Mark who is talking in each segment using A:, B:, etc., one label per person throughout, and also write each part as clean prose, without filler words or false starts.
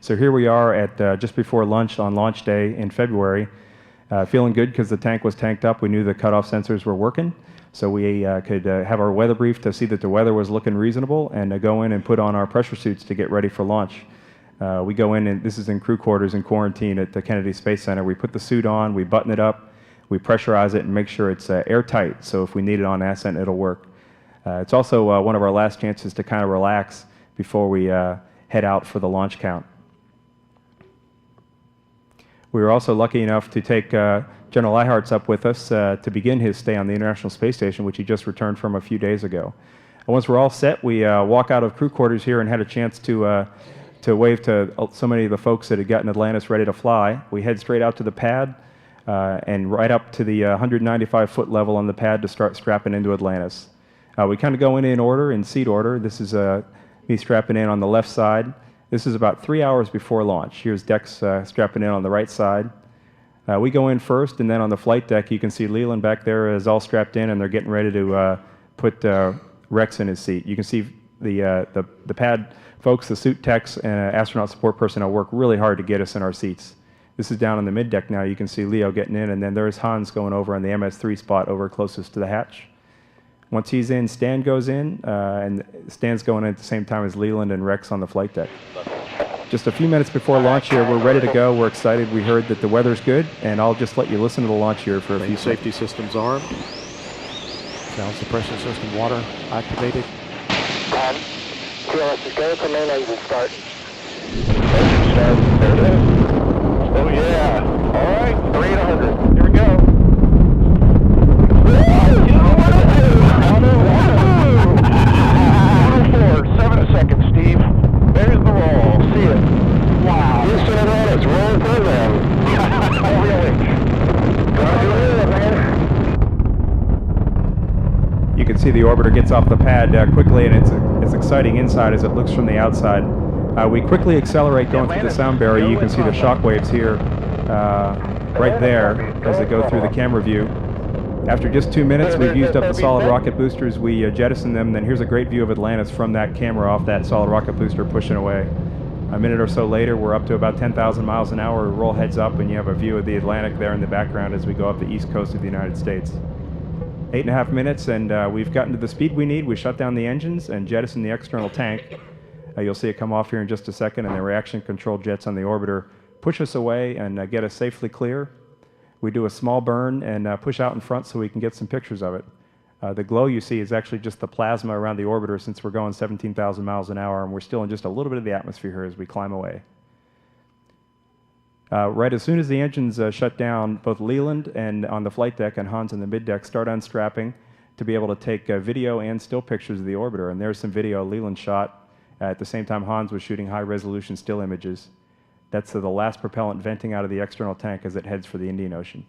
A: So here we are at just before lunch on launch day in February, feeling good because the tank was tanked up. We knew the cutoff sensors were working, so we could have our weather brief to see that the weather was looking reasonable and go in and put on our pressure suits to get ready for launch. We go in, and this is in crew quarters in quarantine at the Kennedy Space Center. We put the suit on, we button it up, we pressurize it and make sure it's airtight, so if we need it on ascent, it'll work. It's also one of our last chances to kind of relax before we head out for the launch count. We were also lucky enough to take General Leihartz up with us to begin his stay on the International Space Station, which he just returned from a few days ago. And once we're all set, we walk out of crew quarters here and had a chance to wave to so many of the folks that had gotten Atlantis ready to fly. We head straight out to the pad and right up to the 195-foot level on the pad to start strapping into Atlantis. We kind of go in order, in seat order. This is me strapping in on the left side. This is about 3 hours before launch. Here's Dex strapping in on the right side. We go in first, and then on the flight deck, you can see Leland back there is all strapped in, and they're getting ready to put Rex in his seat. You can see the pad folks, the suit techs, and astronaut support personnel work really hard to get us in our seats. This is down on the mid-deck now. You can see Leo getting in, and then there's Hans going over on the MS-3 spot over closest to the hatch. Once he's in, Stan goes in, and Stan's going in at the same time as Leland and Rex on the flight deck. Just a few minutes before launch here, we're ready to go. We're excited. We heard that the weather's good, and I'll just let you listen to the launch here for a few
B: safety systems armed. Sound suppression system water activated.
C: QLS is go for main exit start. Exit start. There it is. Oh yeah. All right. 3 to 100. Here we go. 7 seconds, Steve. There's the roll. See it. Wow. Houston Atlantis, roll program. Oh, really?
A: You can see the orbiter gets off the pad quickly, and it's exciting inside as it looks from the outside. We quickly accelerate going through the sound barrier. You can see the shock waves here right there as they go through the camera view. After just 2 minutes, we've used up the solid rocket boosters. We jettison them, and then here's a great view of Atlantis from that camera off that solid rocket booster pushing away. A minute or so later, we're up to about 10,000 miles an hour. We roll heads up, and you have a view of the Atlantic there in the background as we go up the east coast of the United States. 8.5 minutes, and we've gotten to the speed we need. We shut down the engines and jettison the external tank. You'll see it come off here in just a second, and the reaction control jets on the orbiter push us away and get us safely clear. We do a small burn and push out in front so we can get some pictures of it. The glow you see is actually just the plasma around the orbiter since we're going 17,000 miles an hour, and we're still in just a little bit of the atmosphere here as we climb away. Right as soon as the engines shut down, both Leland and on the flight deck and Hans on the mid-deck start unstrapping to be able to take video and still pictures of the orbiter. And there's some video Leland shot at the same time Hans was shooting high-resolution still images. That's the last propellant venting out of the external tank as it heads for the Indian Ocean.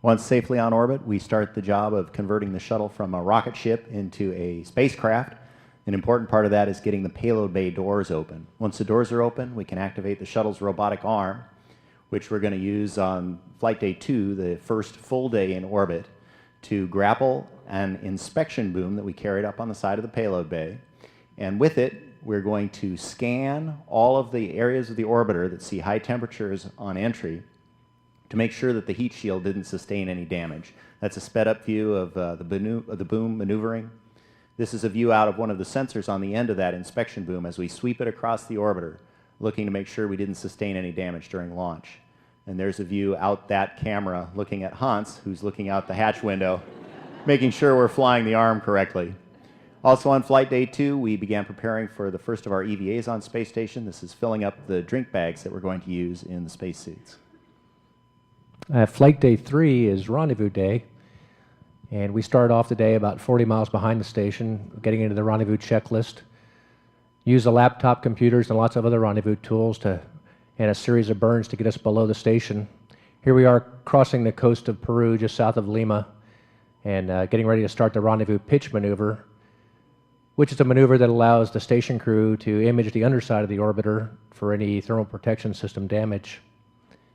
D: Once safely on orbit, we start the job of converting the shuttle from a rocket ship into a spacecraft. An important part of that is getting the payload bay doors open. Once the doors are open, we can activate the shuttle's robotic arm, which we're going to use on flight day 2, the first full day in orbit, to grapple an inspection boom that we carried up on the side of the payload bay. And with it, we're going to scan all of the areas of the orbiter that see high temperatures on entry to make sure that the heat shield didn't sustain any damage. That's a sped up view of the boom maneuvering. This is a view out of one of the sensors on the end of that inspection boom as we sweep it across the orbiter, looking to make sure we didn't sustain any damage during launch. And there's a view out that camera looking at Hans, who's looking out the hatch window, making sure we're flying the arm correctly. Also on flight day 2, we began preparing for the first of our EVAs on space station. This is filling up the drink bags that we're going to use in the spacesuits.
E: Flight day 3 is rendezvous day, and we start off the day about 40 miles behind the station, getting into the rendezvous checklist. Use the laptop computers and lots of other rendezvous tools and a series of burns to get us below the station. Here we are crossing the coast of Peru, just south of Lima, and getting ready to start the rendezvous pitch maneuver, which is a maneuver that allows the station crew to image the underside of the orbiter for any thermal protection system damage.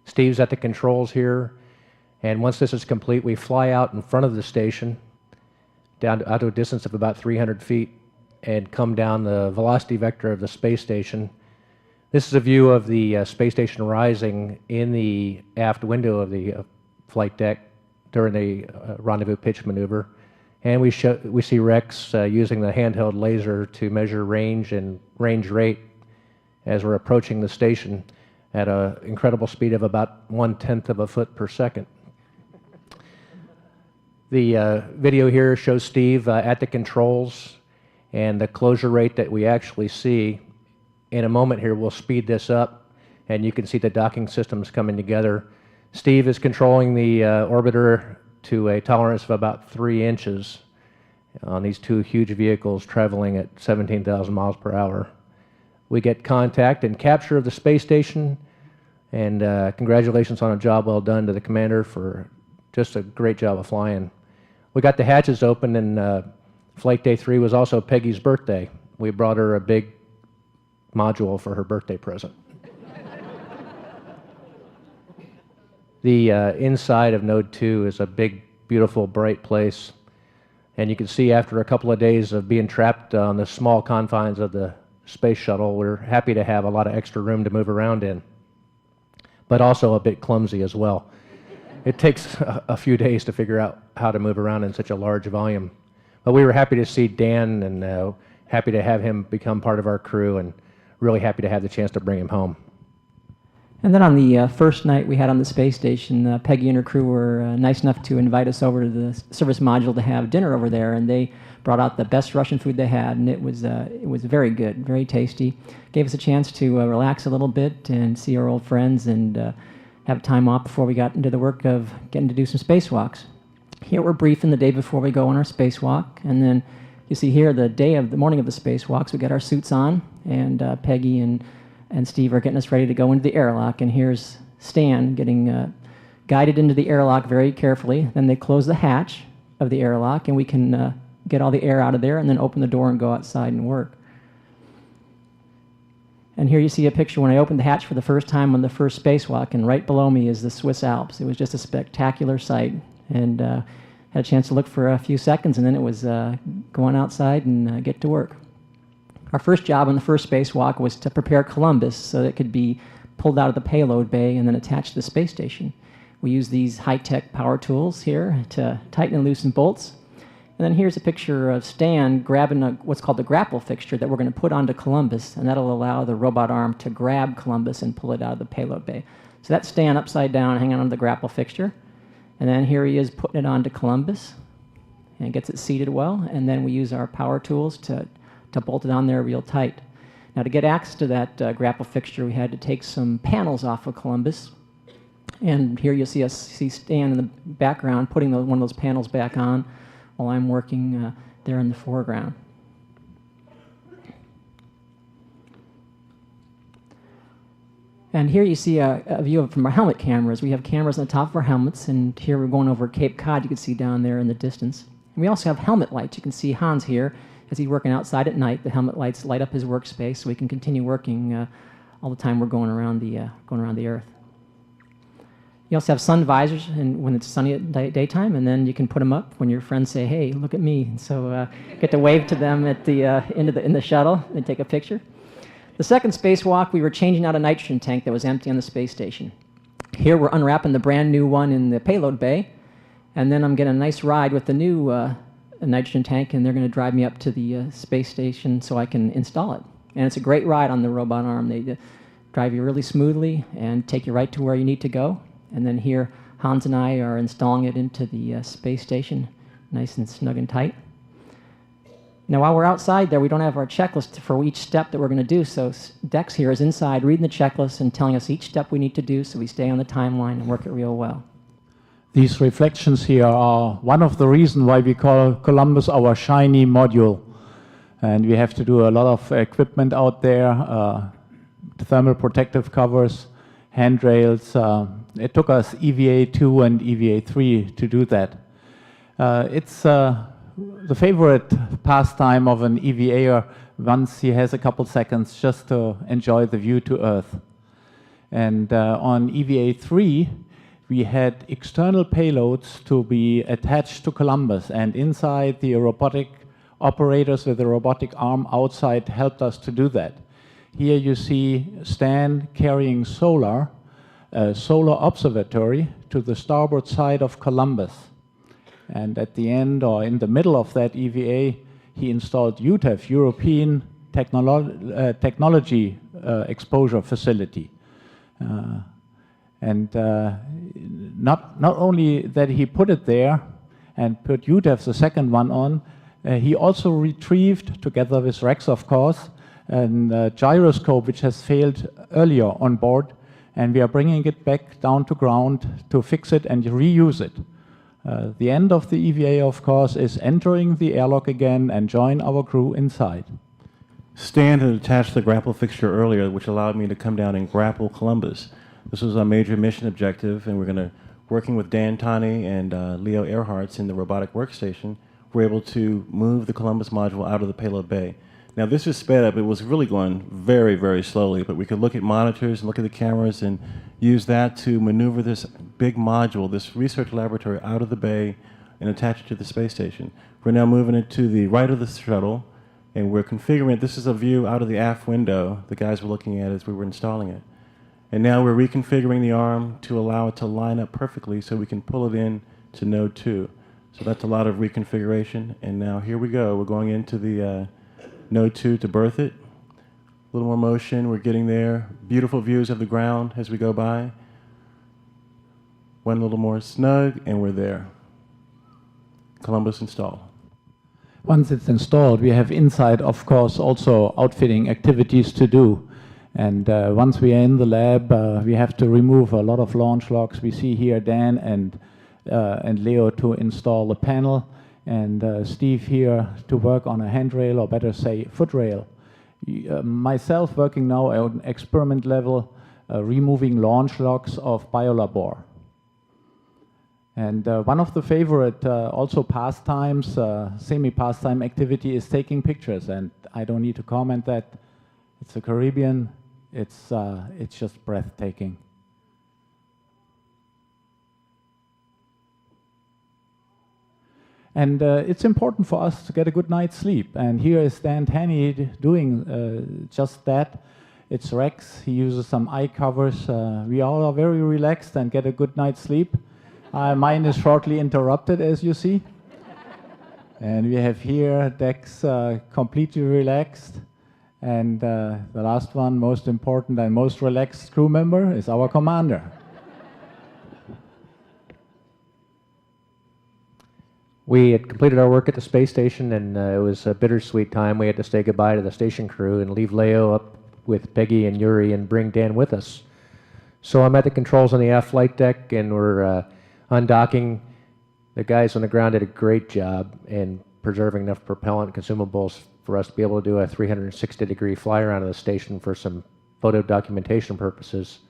E: Steve's at the controls here, and once this is complete, we fly out in front of the station, out to a distance of about 300 feet, and come down the velocity vector of the space station. This is a view of the space station rising in the aft window of the flight deck during the rendezvous pitch maneuver. And we see Rex using the handheld laser to measure range and range rate as we're approaching the station at an incredible speed of about 1/10 of a foot per second. The video here shows Steve at the controls and the closure rate that we actually see. In a moment here, we'll speed this up, and you can see the docking systems coming together. Steve is controlling the orbiter to a tolerance of about 3 inches on these two huge vehicles traveling at 17,000 miles per hour. We get contact and capture of the space station, and congratulations on a job well done to the commander for just a great job of flying. We got the hatches open, and Flight Day 3 was also Peggy's birthday. We brought her a big module for her birthday present. The inside of Node 2 is a big, beautiful, bright place. And you can see after a couple of days of being trapped on the small confines of the space shuttle, we're happy to have a lot of extra room to move around in, but also a bit clumsy as well. It takes a few days to figure out how to move around in such a large volume. But we were happy to see Dan and happy to have him become part of our crew and really happy to have the chance to bring him home.
F: And then on the first night we had on the space station, Peggy and her crew were nice enough to invite us over to the service module to have dinner over there, and they brought out the best Russian food they had, and it was very good, very tasty. Gave us a chance to relax a little bit and see our old friends and have time off before we got into the work of getting to do some spacewalks. Here we're briefing the day before we go on our spacewalk, and then you see here the morning of the spacewalks, we got our suits on, and Peggy and Steve are getting us ready to go into the airlock, and here's Stan getting guided into the airlock very carefully. Then they close the hatch of the airlock, and we can get all the air out of there and then open the door and go outside and work. And here you see a picture when I opened the hatch for the first time on the first spacewalk, and right below me is the Swiss Alps. It was just a spectacular sight, and had a chance to look for a few seconds, and then it was going outside and get to work. Our first job on the first spacewalk was to prepare Columbus so that it could be pulled out of the payload bay and then attached to the space station. We use these high-tech power tools here to tighten and loosen bolts. And then here's a picture of Stan grabbing what's called the grapple fixture that we're going to put onto Columbus, and that'll allow the robot arm to grab Columbus and pull it out of the payload bay. So that's Stan upside down hanging on the grapple fixture. And then here he is putting it onto Columbus and gets it seated well, and then we use our power tools to bolt it on there real tight. Now, to get access to that grapple fixture, we had to take some panels off of Columbus. And here you'll see Stan in the background putting one of those panels back on while I'm working there in the foreground. And here you see a view from our helmet cameras. We have cameras on the top of our helmets, and here we're going over Cape Cod, you can see down there in the distance. And we also have helmet lights. You can see Hans here. As he's working outside at night, the helmet lights light up his workspace so we can continue working all the time we're going around the Earth. You also have sun visors and when it's sunny at daytime, and then you can put them up when your friends say, "Hey, look at me." So get to wave to them at the in the shuttle and take a picture. The second spacewalk, we were changing out a nitrogen tank that was empty on the space station. Here we're unwrapping the brand new one in the payload bay, and then I'm getting a nice ride with the new a nitrogen tank, and they're going to drive me up to the space station so I can install it. And it's a great ride on the robot arm. They drive you really smoothly and take you right to where you need to go. And then here, Hans and I are installing it into the space station, nice and snug and tight. Now, while we're outside there, we don't have our checklist for each step that we're going to do, so Dex here is inside reading the checklist and telling us each step we need to do so we stay on the timeline and work it real well.
G: These reflections here are one of the reasons why we call Columbus our shiny module. And we have to do a lot of equipment out there, thermal protective covers, handrails. It took us EVA 2 and EVA 3 to do that. It's the favorite pastime of an EVA once he has a couple seconds just to enjoy the view to Earth. And on EVA 3, we had external payloads to be attached to Columbus, and inside the robotic operators with a robotic arm outside helped us to do that. Here you see Stan carrying solar observatory to the starboard side of Columbus. And at the end, or in the middle of that EVA, he installed UTEF, European Technology Exposure Facility. Not only that he put it there and put UTEF, the second one, on, he also retrieved, together with Rex of course, a gyroscope which has failed earlier on board, and we are bringing it back down to ground to fix it and reuse it. The end of the EVA, of course, is entering the airlock again and join our crew inside.
H: Stan had attached the grapple fixture earlier, which allowed me to come down and grapple Columbus. This was our major mission objective, and working with Dan Tani and Leo Earhart's in the robotic workstation, we're able to move the Columbus module out of the payload bay. Now this is sped up. It was really going very, very slowly, but we could look at monitors and look at the cameras and use that to maneuver this big module, this research laboratory, out of the bay and attach it to the space station. We're now moving it to the right of the shuttle, and we're configuring it. This is a view out of the aft window the guys were looking at as we were installing it. And now we're reconfiguring the arm to allow it to line up perfectly so we can pull it in to node 2. So that's a lot of reconfiguration. And now here we go. We're going into the node 2 to berth it. A little more motion. We're getting there. Beautiful views of the ground as we go by. One little more snug, and we're there. Columbus installed.
G: Once it's installed, we have inside, of course, also outfitting activities to do. And once we are in the lab, we have to remove a lot of launch locks. We see here Dan and Leo to install the panel, and Steve here to work on a handrail, or better say foot rail. Myself working now at an experiment level, removing launch locks of biolabor. And one of the favorite also pastimes, semi-pastime activity is taking pictures, and I don't need to comment that. It's the Caribbean. It's just breathtaking. And it's important for us to get a good night's sleep. And here is Dan Tani doing just that. It's Rex. He uses some eye covers. We all are very relaxed and get a good night's sleep. Mine is shortly interrupted, as you see. And we have here Dex completely relaxed. And the last one, most important and most relaxed crew member, is our commander.
E: We had completed our work at the space station, and it was a bittersweet time. We had to say goodbye to the station crew and leave Leo up with Peggy and Yuri and bring Dan with us. So I'm at the controls on the aft flight deck, and we're undocking. The guys on the ground did a great job in preserving enough propellant consumables for us to be able to do a 360-degree fly around of the station for some photo documentation purposes.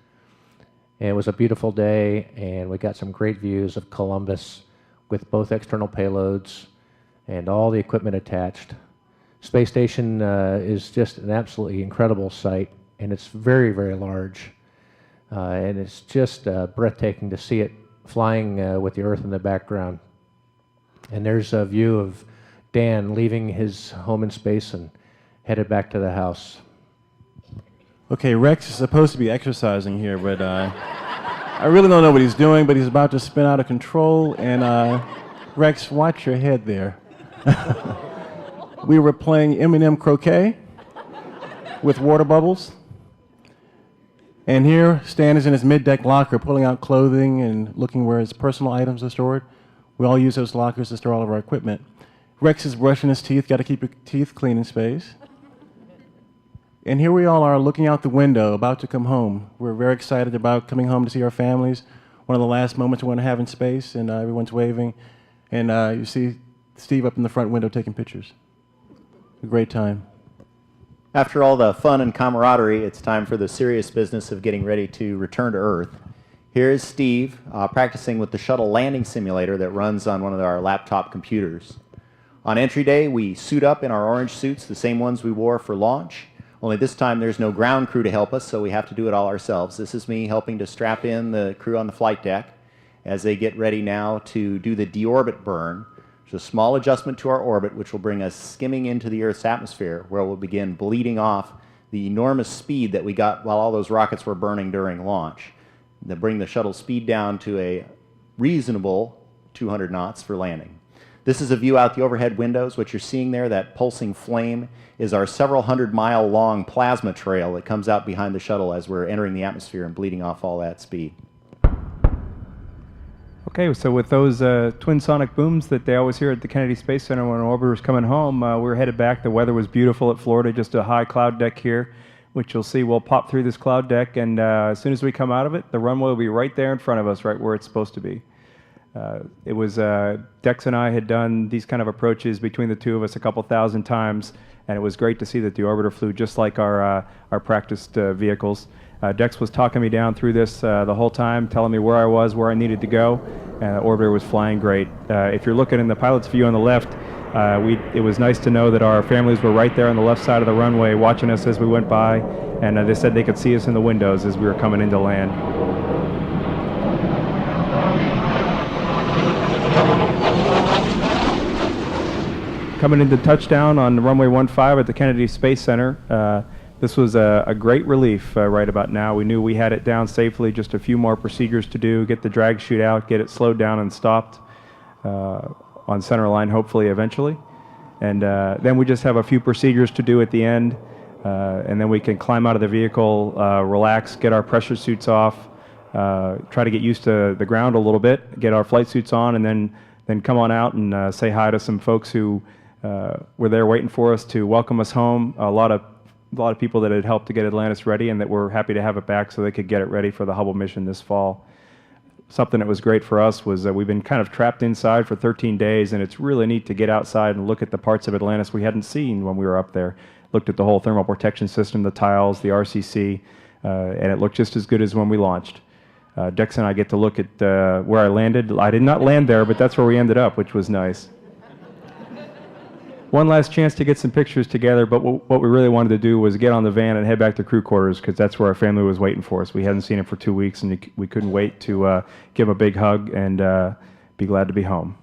E: And it was a beautiful day, and we got some great views of Columbus with both external payloads and all the equipment attached. Space station is just an absolutely incredible sight, and it's very, very large. And it's just breathtaking to see it flying with the Earth in the background. And there's a view of Dan leaving his home in space and headed back to the house.
H: Okay, Rex is supposed to be exercising here, but I really don't know what he's doing, but he's about to spin out of control, and Rex, watch your head there. We were playing M&M croquet with water bubbles, and here Stan is in his mid-deck locker pulling out clothing and looking where his personal items are stored. We all use those lockers to store all of our equipment. Rex is brushing his teeth, got to keep your teeth clean in space. And here we all are looking out the window, about to come home. We're very excited about coming home to see our families. One of the last moments we want to have in space, and everyone's waving. And you see Steve up in the front window taking pictures. A great time.
D: After all the fun and camaraderie, it's time for the serious business of getting ready to return to Earth. Here is Steve practicing with the shuttle landing simulator that runs on one of our laptop computers. On entry day, we suit up in our orange suits, the same ones we wore for launch. Only this time there's no ground crew to help us, so we have to do it all ourselves. This is me helping to strap in the crew on the flight deck as they get ready now to do the deorbit burn, There's a small adjustment to our orbit, which will bring us skimming into the Earth's atmosphere, where we'll begin bleeding off the enormous speed that we got while all those rockets were burning during launch. Then bring the shuttle speed down to a reasonable 200 knots for landing. This is a view out the overhead windows. What you're seeing there, that pulsing flame, is our several hundred-mile long plasma trail that comes out behind the shuttle as we're entering the atmosphere and bleeding off all that speed.
A: Okay, so with those twin sonic booms that they always hear at the Kennedy Space Center when an orbiter was coming home, we were headed back. The weather was beautiful at Florida, just a high cloud deck here, which you'll see we'll pop through this cloud deck, and as soon as we come out of it, the runway will be right there in front of us, right where it's supposed to be. It was Dex and I had done these kind of approaches between the two of us a couple thousand times, and it was great to see that the orbiter flew just like our practiced vehicles. Dex was talking me down through this the whole time, telling me where I was, where I needed to go, and the orbiter was flying great. If you're looking in the pilot's view on the left, it was nice to know that our families were right there on the left side of the runway watching us as we went by, and they said they could see us in the windows as we were coming into land. Coming into touchdown on runway 15 at the Kennedy Space Center, this was a great relief right about now. We knew we had it down safely, just a few more procedures to do, get the drag chute out, get it slowed down and stopped on center line, hopefully, eventually. And then we just have a few procedures to do at the end, and then we can climb out of the vehicle, relax, get our pressure suits off, try to get used to the ground a little bit, get our flight suits on, and then come on out and say hi to some folks who were there waiting for us to welcome us home. A lot of people that had helped to get Atlantis ready and that were happy to have it back so they could get it ready for the Hubble mission this fall. Something that was great for us was that we've been kind of trapped inside for 13 days, and it's really neat to get outside and look at the parts of Atlantis we hadn't seen when we were up there. Looked at the whole thermal protection system, the tiles, the RCC, and it looked just as good as when we launched. Dex and I get to look at where I landed. I did not land there, but that's where we ended up, which was nice. One last chance to get some pictures together, but what we really wanted to do was get on the van and head back to crew quarters, because that's where our family was waiting for us. We hadn't seen him for 2 weeks, and we couldn't wait to give him a big hug and be glad to be home.